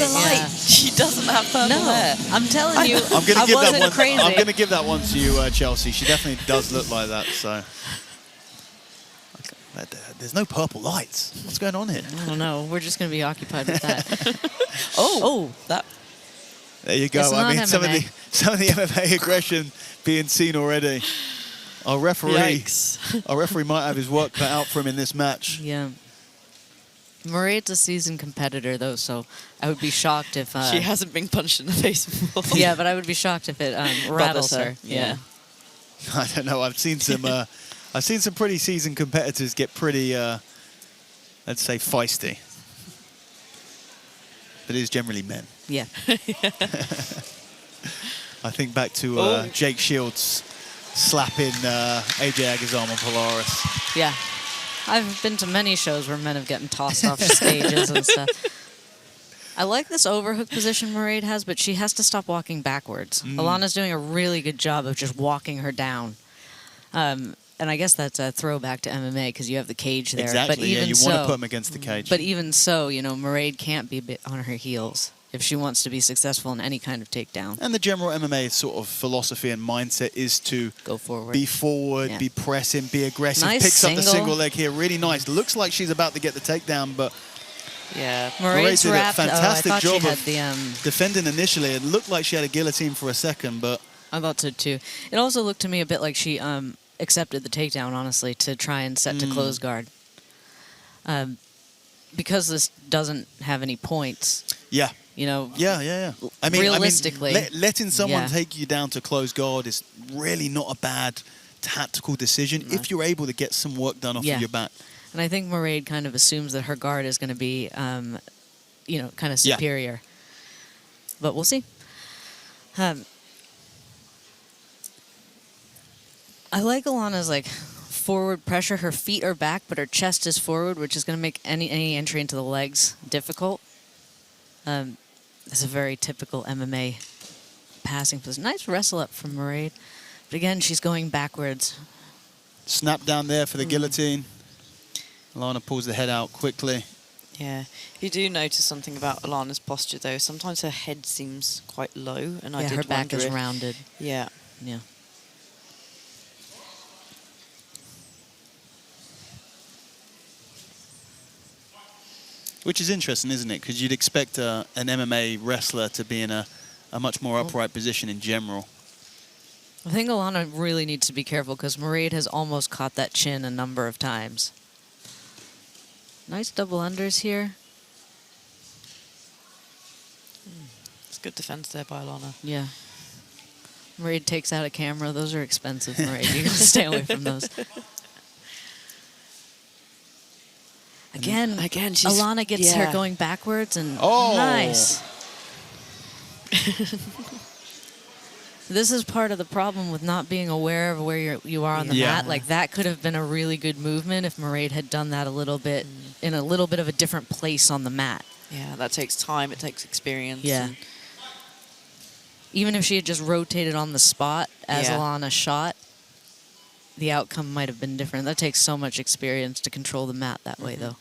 the light. Yeah. She doesn't have purple hair. I'm telling you, I'm going to give that one. crazy. I'm going to give that one to you, Chelsea. She definitely does look like that. So there's no purple lights. What's going on here? I don't know. We're just going to be occupied with that. That. There you go. It's I mean, not some of MMA. the MMA aggression being seen already. Our referee might have his work cut out for him in this match. Yeah. Mairead's a seasoned competitor, though, so I would be shocked if... She hasn't been punched in the face before. Yeah, but I would be shocked if it rattles her. Yeah. I don't know. I've seen some pretty seasoned competitors get pretty, let's say, feisty. But it is generally men. Yeah. I think back to Jake Shields slapping AJ Agazarm on Polaris. Yeah. I've been to many shows where men have gotten tossed off stages and stuff. I like this overhook position Mairead has, but she has to stop walking backwards. Alannah's doing a really good job of just walking her down. And I guess that's a throwback to MMA because you have the cage there. Exactly, but even you want to put them against the cage. But even so, Mairead can't be a bit on her heels if she wants to be successful in any kind of takedown. And the general MMA sort of philosophy and mindset is to go forward, be forward, be pressing, be aggressive. Nice Picks single. up the single leg here, really nice. Looks like she's about to get the takedown, but Mairead's did wrapped. a fantastic job of defending initially. It looked like she had a guillotine for a second, but I thought so too. It also looked to me a bit like she accepted the takedown, honestly, to try and set to close guard. Because this doesn't have any points. Yeah. I mean, realistically, letting someone take you down to close guard is really not a bad tactical decision if you're able to get some work done off of your back. And I think Mairead kind of assumes that her guard is going to be, kind of superior. But we'll see. I like Alannah's forward pressure. Her feet are back, but her chest is forward, which is going to make any entry into the legs difficult. It's a very typical MMA passing position. Nice wrestle up from Mairead. But again, she's going backwards. Snap down there for the guillotine. Alannah pulls the head out quickly. Yeah. You do notice something about Alannah's posture, though. Sometimes her head seems quite low, and I did her back is wonder rounded. Yeah. Yeah. Which is interesting, isn't it? Because you'd expect an MMA wrestler to be in a much more upright position in general. I think Alannah really needs to be careful because Mairead has almost caught that chin a number of times. Nice double unders here. It's good defense there by Alannah. Yeah. Mairead takes out a camera. Those are expensive, Mairead. You got to stay away from those. Again, Alannah gets her going backwards and nice. This is part of the problem with not being aware of where you are on the mat. Like that could have been a really good movement if Mairead had done that a little bit in a little bit of a different place on the mat. Yeah, that takes time. It takes experience. Yeah. Even if she had just rotated on the spot as Alannah shot, the outcome might have been different. That takes so much experience to control the mat that way, though.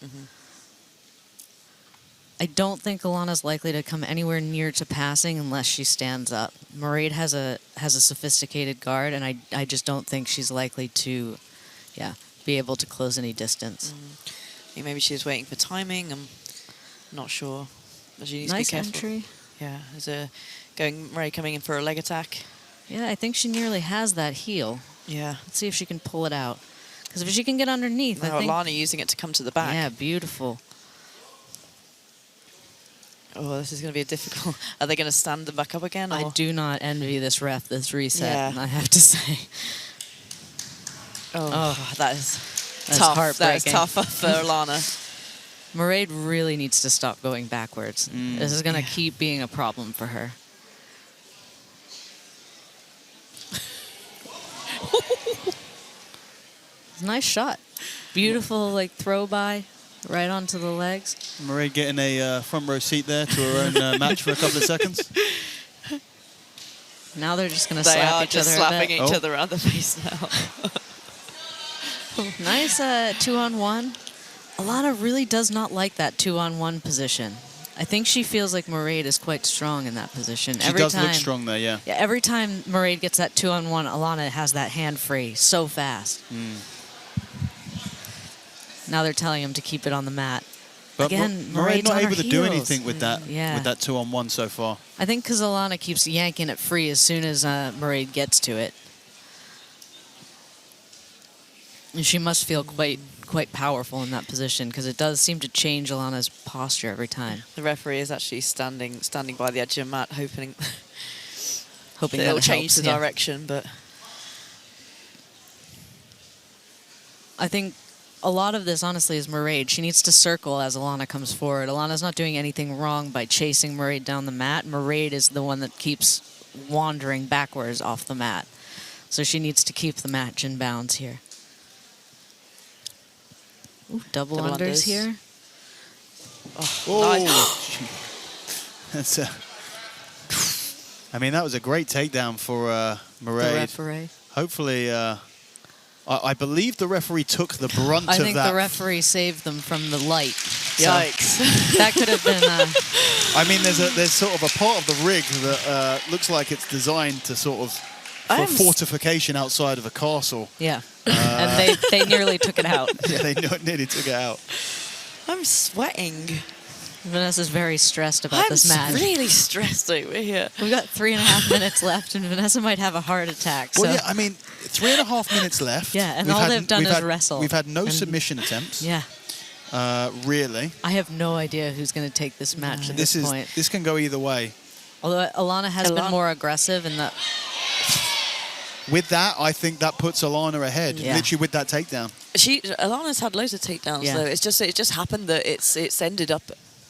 I don't think Alannah's likely to come anywhere near to passing unless she stands up. Mairead has a sophisticated guard, and I just don't think she's likely to, be able to close any distance. I think maybe she was waiting for timing. I'm not sure. She needs nice to be careful. entry. Yeah, there's Mairead coming in for a leg attack. Yeah, I think she nearly has that heel. Yeah. Let's see if she can pull it out. Because if she can get underneath, now I think... Alannah using it to come to the back. Yeah, beautiful. Oh, this is going to be a difficult... Are they going to stand them back up again? Or? I do not envy this ref, this reset, I have to say. That's tough. Heartbreaking. That is tough for Alannah. Mairead really needs to stop going backwards. This is going to keep being a problem for her. Nice shot. Beautiful, throw by right onto the legs. Mairead getting a front row seat there to her own match for a couple of seconds. Now they're just going to slap each other. They are just slapping each other around the face now. Nice 2-on-1. Alannah really does not like that 2-on-1 position. I think she feels like Mairead is quite strong in that position. She does look strong there, yeah. Yeah, every time Mairead gets that 2-on-1, Alannah has that hand free so fast. Now they're telling him to keep it on the mat. But Again, Mairead Mairead's not on able her to do heels. anything with that 2-on-1 so far. I think because Alannah keeps yanking it free as soon as Mairead gets to it. And she must feel quite powerful in that position because it does seem to change Alannah's posture every time. The referee is actually standing by the edge of the mat, hoping Hoping that that it'll it change helps, the yeah. direction. But I think a lot of this, honestly, is Mairead. She needs to circle as Alannah comes forward. Alannah's not doing anything wrong by chasing Mairead down the mat. Mairead is the one that keeps wandering backwards off the mat. So she needs to keep the match in bounds here. Ooh, double unders here. Oh, nice. that's I mean, that was a great takedown for The Mairead. referee. Hopefully, I believe the referee took the brunt I of think that. the referee saved them from the light. So Yikes. that could have been... I mean, there's sort of a part of the rig that looks like it's designed to sort of for fortification outside of a castle. yeah. And they nearly took it out. Yeah, they nearly took it out. I'm sweating. Vanessa's very stressed about this match. I'm really stressed over here. We've got 3.5 minutes left, and Vanessa might have a heart attack. So. Well, yeah, I mean, 3.5 minutes left. Yeah, and all they've done is wrestle. We've had no And- submission attempts. Yeah. Really. I have no idea who's going to take this match at this point. This can go either way. Although Alannah has been more aggressive in the... With that, I think that puts Alannah ahead, Yeah. literally with that takedown. Alannah's had loads of takedowns Yeah. though. It just happened that it's ended up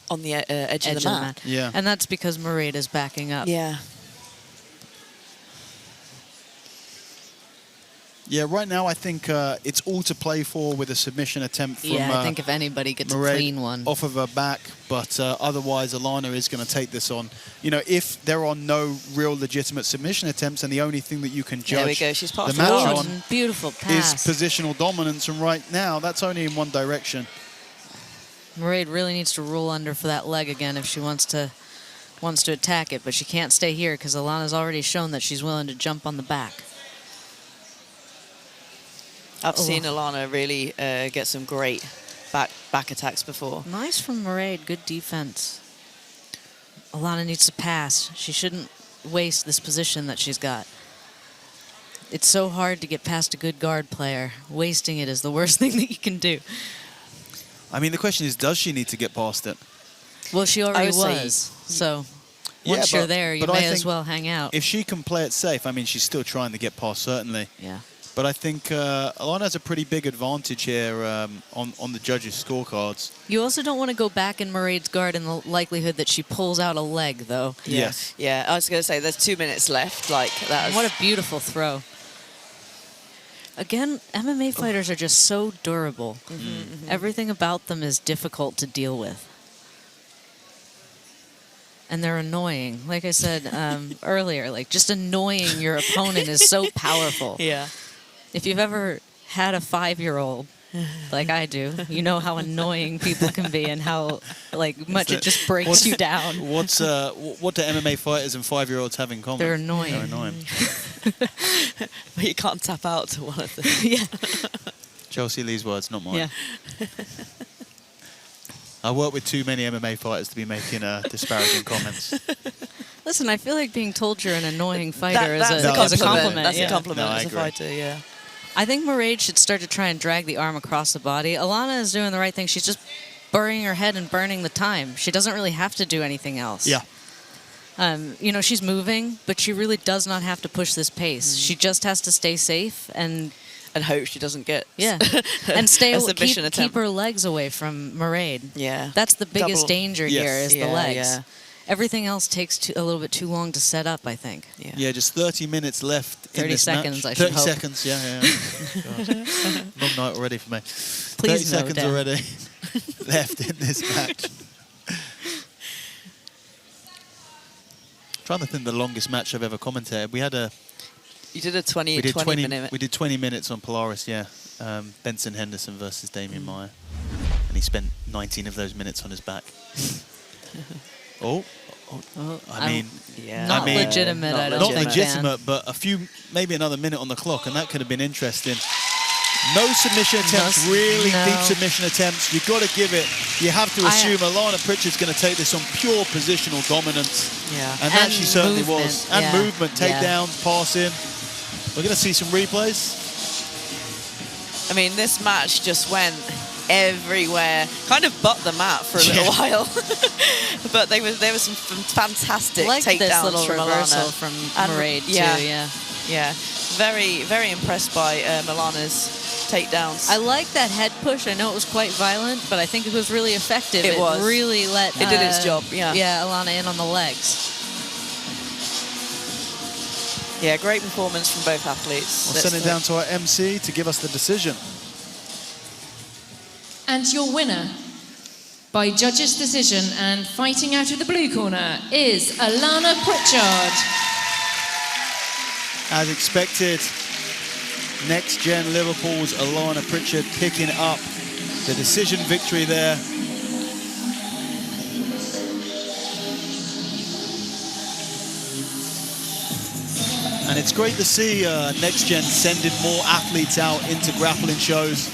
on the edge of the mat. Yeah. And that's because Mairead is backing up. Yeah. Yeah, right now I think it's all to play for with a submission attempt from Yeah, I think if anybody gets Mairead a clean one. off of her back, but otherwise Alannah is going to take this on. You know, if there are no real legitimate submission attempts and the only thing that you can judge There we go. She's the passed match the on Beautiful is pass. positional dominance, and right now that's only in one direction. Mairead really needs to roll under for that leg again if she wants to attack it, but she can't stay here because Alannah's already shown that she's willing to jump on the back. I've seen Alannah really get some great back attacks before. Nice from Mairead. Good defense. Alannah needs to pass. She shouldn't waste this position that she's got. It's so hard to get past a good guard player. Wasting it is the worst thing that you can do. I mean, the question is, does she need to get past it? Well, she already would say- was. So Yeah, once you're there, you but I may as think well hang out. If she can play it safe, I mean, she's still trying to get past, certainly. Yeah. But I think Alannah has a pretty big advantage here on the judges' scorecards. You also don't want to go back in Mairead's guard in the likelihood that she pulls out a leg, though. Yes. Yeah, I was going to say there's 2 minutes left. Like that. What a beautiful throw. Again, MMA fighters are just so durable. Everything about them is difficult to deal with. And they're annoying. Like I said earlier, like just annoying your opponent is so powerful. Yeah. If you've ever had a 5-year-old, like I do, you know how annoying people can be and how like much it just breaks you down. What do MMA fighters and 5-year-olds have in common? They're annoying. They're annoying. But you can't tap out to one of them. Yeah. Chelsea Lee's words, not mine. Yeah. I work with too many MMA fighters to be making disparaging comments. Listen, I feel like being told you're an annoying fighter That's is a a compliment. compliment. That's yeah. a compliment No, I as a agree. fighter. Yeah. I think Mairead should start to try and drag the arm across the body. Alannah is doing the right thing. She's just burying her head and burning the time. She doesn't really have to do anything else. Yeah. You know, she's moving, but she really does not have to push this pace. She just has to stay safe and hope she doesn't get and stay a submission keep attempt. her legs away from Mairead. Yeah. That's the biggest Double- danger Yes. here is the Yeah, legs. yeah. Everything else takes a little bit too long to set up, I think. Yeah. Yeah, just 30 minutes left in 30 this seconds, match. I should 30 hope. seconds, yeah. God. Long night already for me. 30 Please no, seconds Dan. already left in this match. Trying to think the longest match I've ever commentated. We had You did a 20 minute. We did 20 minutes on Polaris, yeah. Benson Henderson versus Damien Meyer. And he spent 19 of those minutes on his back. Oh, I mean, Yeah. Not I mean, legitimate, I don't not think, legitimate, but maybe another minute on the clock, and that could have been interesting. No submission attempts, really no. deep submission attempps. You've got to give it. You have to assume Alannah Pritchard's going to take this on pure positional dominance. Yeah. And that And she certainly movement, was. And yeah. movement, takedowns, passing. We're going to see some replays. I mean, this match just went everywhere, kind of butt the mat for a little while. But there were some fantastic Like takedowns this little from reversal Alannah. from And- Mairead yeah. too, yeah. Yeah, very, very impressed by Alannah's takedowns. I like that head push. I know it was quite violent, but I think it was really effective. It was. Really let... It did its job, yeah. Yeah, Alannah in on the legs. Yeah, great performance from both athletes. We'll send it down to our MC to give us the decision. And your winner, by judges' decision and fighting out of the blue corner, is Alannah Pritchard. As expected, next-gen Liverpool's Alannah Pritchard picking up the decision victory there. And it's great to see next-gen sending more athletes out into grappling shows.